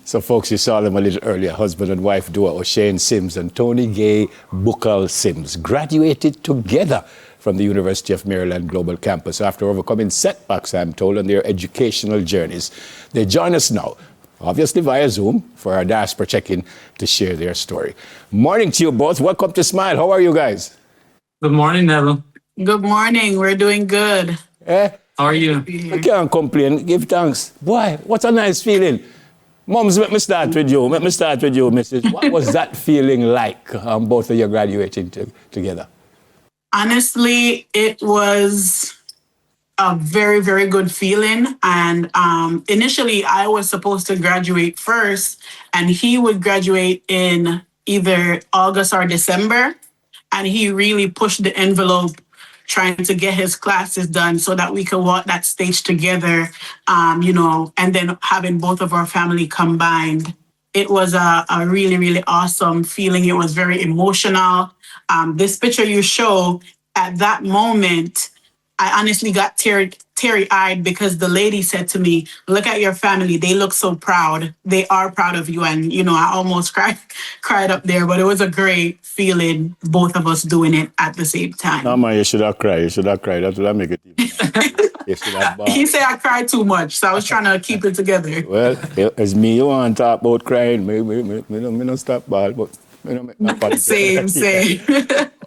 So, folks, you saw them a little earlier, husband and wife duo Oshane Simms and Tonigaye Bookal-Simms graduated together from the University of Maryland Global Campus after overcoming setbacks, I'm told, on their educational journeys. They join us now, obviously via Zoom, for our Diaspora check-in to share their story. Morning to you both. Welcome to Smile. How are you guys? Good morning, Neville. Good morning. We're doing good. How are you? I can't complain. Give thanks. Boy, what a nice feeling. Mums, let me start with you. Let me start with you, Mrs. What was that feeling like, both of you graduating together? Honestly, it was a very, very good feeling. And initially, I was supposed to graduate first, and he would graduate in either August or December. And he really pushed the envelope trying to get his classes done so that we could walk that stage together, and then having both of our family combined. It was a really, really awesome feeling. It was very emotional. This picture you show, at that moment, I honestly got teary-eyed because the lady said to me, "Look at your family. They look so proud. They are proud of you." And, I almost cried up there, but it was a great feeling, both of us doing it at the same time. No, man, you should have cried. You should have cried. That's what I make it. You should have bawled. He said I cried too much, so I was trying to keep it together. Well, it's me you want to talk about crying. Me don't stop ball, but Same.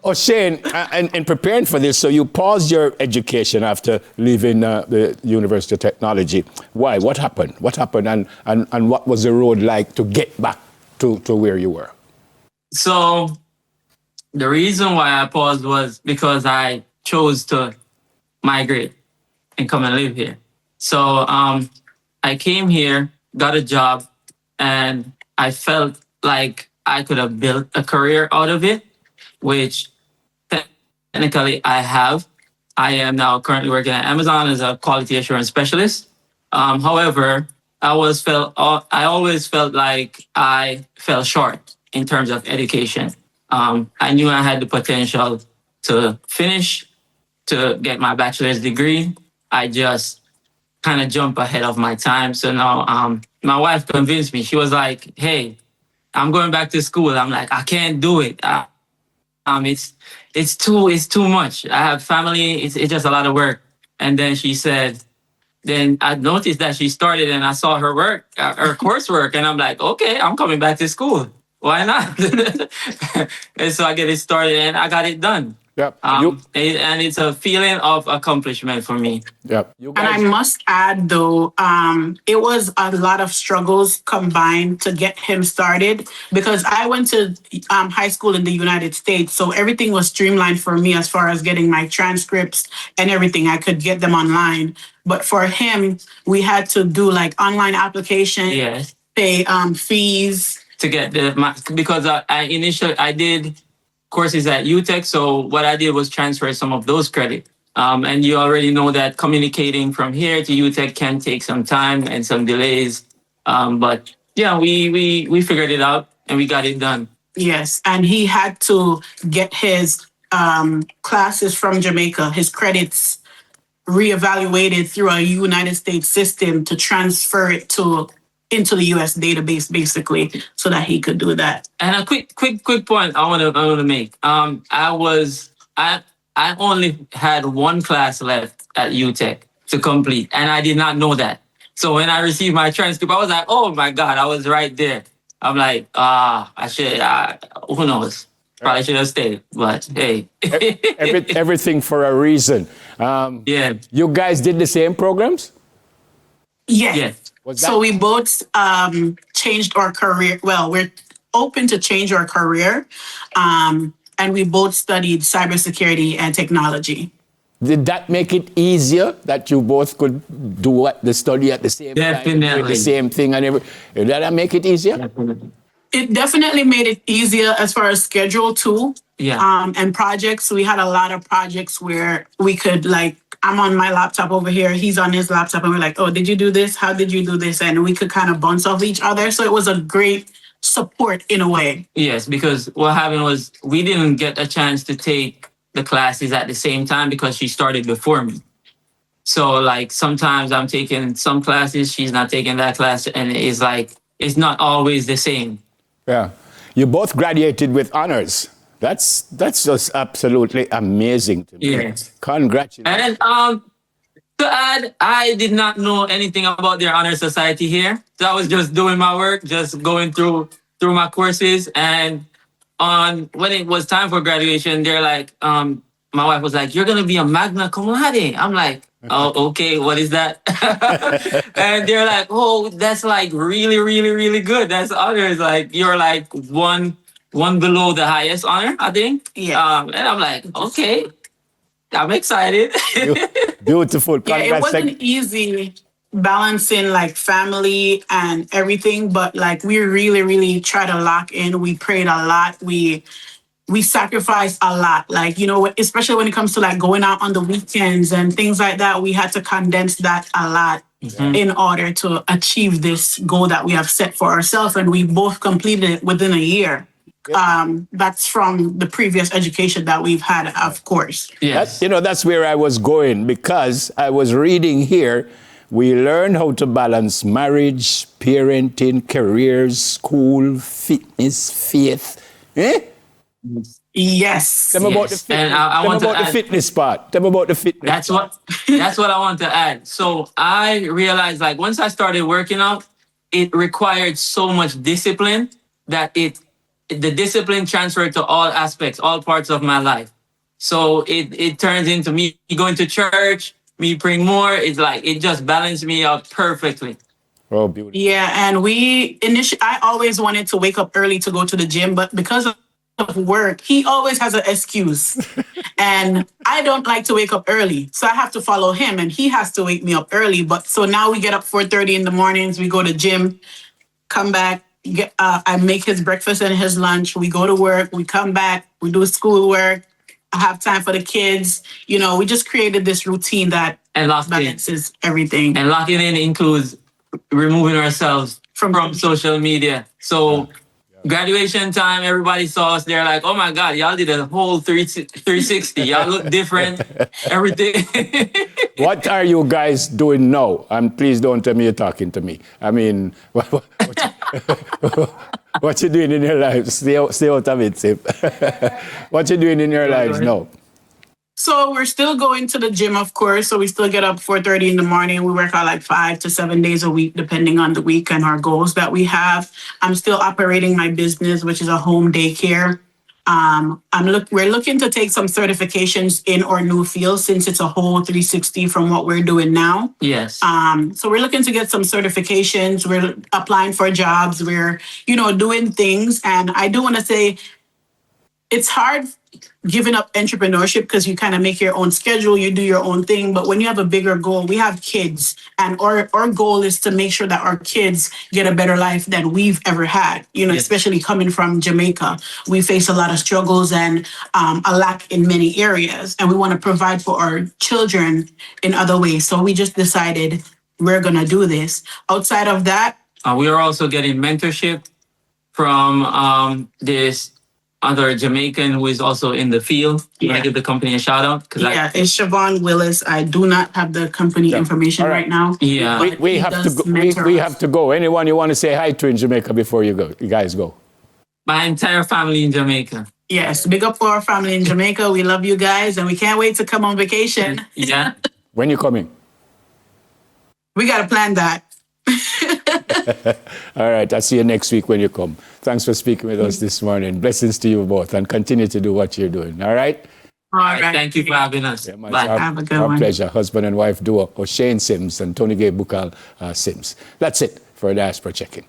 Oshane, in preparing for this, so you paused your education after leaving the University of Technology. Why? What happened? What happened, and what was the road like to get back to where you were? So the reason why I paused was because I chose to migrate and come and live here. So I came here, got a job, and I felt like I could have built a career out of it, which technically I have. I am now currently working at Amazon as a quality assurance specialist. However, I always felt like I fell short in terms of education. I knew I had the potential to finish, to get my bachelor's degree. I just kind of jumped ahead of my time. So now my wife convinced me. She was like, "Hey, I'm going back to school." I'm like, "I can't do it. It's too much. I have family. It's just a lot of work." And then she said, then I noticed that she started, and I saw her work, her coursework, and I'm like, "Okay, I'm coming back to school. Why not?" And so I get it started, and I got it done. Yep. And it's a feeling of accomplishment for me. Yep. And I must add, though, it was a lot of struggles combined to get him started, because I went to high school in the United States. So everything was streamlined for me as far as getting my transcripts and everything. I could get them online. But for him, we had to do like online application, Yes. pay fees. To get because I did courses at UTech. So what I did was transfer some of those credits. And you already know that communicating from here to UTech can take some time and some delays. But yeah, we figured it out and we got it done. Yes, and he had to get his classes from Jamaica, his credits reevaluated through a United States system to transfer it into the US database, basically, so that he could do that. And a quick point I want to make. I only had one class left at UTech to complete, and I did not know that. So when I received my transcript, I was like, "Oh my God, I was right there." I'm like, who knows? Probably should have stayed, but hey. Everything for a reason. Yeah. You guys did the same programs? Yes. Yeah. So we both changed our career. Well, we're open to change our career. And we both studied cybersecurity and technology. Did that make it easier that you both could do the study at the same Definitely. time, the same thing and everything? Did that make it easier? Definitely. It definitely made it easier as far as schedule too. Yeah. And projects. We had a lot of projects where we could I'm on my laptop over here, he's on his laptop, and we're like, "Oh, did you do this? How did you do this?" And we could kind of bounce off each other. So it was a great support in a way. Yes, because what happened was we didn't get a chance to take the classes at the same time because she started before me. So like sometimes I'm taking some classes, she's not taking that class, and it's like it's not always the same. Yeah. You both graduated with honors. That's just absolutely amazing to me. Yes. Congratulations. And to add, I did not know anything about their honor society here. So I was just doing my work, just going through my courses. And when it was time for graduation, they're like, my wife was like, "You're gonna be a magna cum laude." I'm like, "Oh, okay, what is that?" And they're like, "Oh, that's like really, really, really good. That's honors. Like you're like one below the highest honor, I think." Yeah. And I'm like, "Okay, I'm excited." Beautiful. Yeah, it wasn't easy balancing like family and everything, but like we really, really try to lock in. We prayed a lot. We sacrificed a lot. Like, you know, especially when it comes to like going out on the weekends and things like that, we had to condense that a lot in order to achieve this goal that we have set for ourselves. And we both completed it within a year. That's from the previous education that we've had, of course. Yes. That's where I was going, because I was reading here, we learn how to balance marriage, parenting, careers, school, fitness, faith. Yes. Tell me about the fitness. And I want to add, the fitness part. Tell me about the fitness. That's what I want to add. So I realized, like, once I started working out, it required so much discipline that the discipline transferred to all aspects, all parts of my life. So it turns into me going to church, me praying more. It's like it just balanced me out perfectly. Oh, beautiful. Yeah, and I always wanted to wake up early to go to the gym, but because of work, he always has an excuse. And I don't like to wake up early, so I have to follow him, and he has to wake me up early. But so now we get up 4:30 in the mornings, we go to gym, come back, I make his breakfast and his lunch. We go to work, we come back, we do schoolwork. I have time for the kids. You know, we just created this routine that balances everything. And locking in includes removing ourselves from social media. So graduation time, everybody saw us. They're like, "Oh my God, y'all did a whole 360. Y'all look different, everything." What are you guys doing now? And please don't tell me you're talking to me. I mean, what you doing in your lives? Stay out of it, Sip. What you doing in your lives now? So we're still going to the gym, of course. So we still get up 4:30 in the morning. We work out like 5 to 7 days a week, depending on the week and our goals that we have. I'm still operating my business, which is a home daycare. We're looking to take some certifications in our new field, since it's a whole 360 from what we're doing now. Yes. So we're looking to get some certifications. We're applying for jobs. We're, doing things. And I do want to say it's hard giving up entrepreneurship because you kind of make your own schedule, you do your own thing. But when you have a bigger goal, we have kids, and our goal is to make sure that our kids get a better life than we've ever had, especially coming from Jamaica. We face a lot of struggles and a lack in many areas, and we want to provide for our children in other ways. So we just decided we're going to do this. Outside of that, we are also getting mentorship from this other Jamaican who is also in the field. Can I give the company a shout out? It's Siobhan Willis. I do not have the company information right now. Yeah, we have to go. We have to go. Anyone you want to say hi to in Jamaica before you go? You guys go. My entire family in Jamaica. Yes, big up for our family in Jamaica. We love you guys, and we can't wait to come on vacation. Yeah. When you coming? We got to plan that. All right, I'll see you next week when you come. Thanks for speaking with us this morning. Blessings to you both, and continue to do what you're doing. All right? All right. Thank you for having us. Yeah, Bye. Have a good one. Our pleasure. Husband and wife duo, Oshane Simms and Tonigaye Bookal-Simms. That's it for Diaspora Check-In.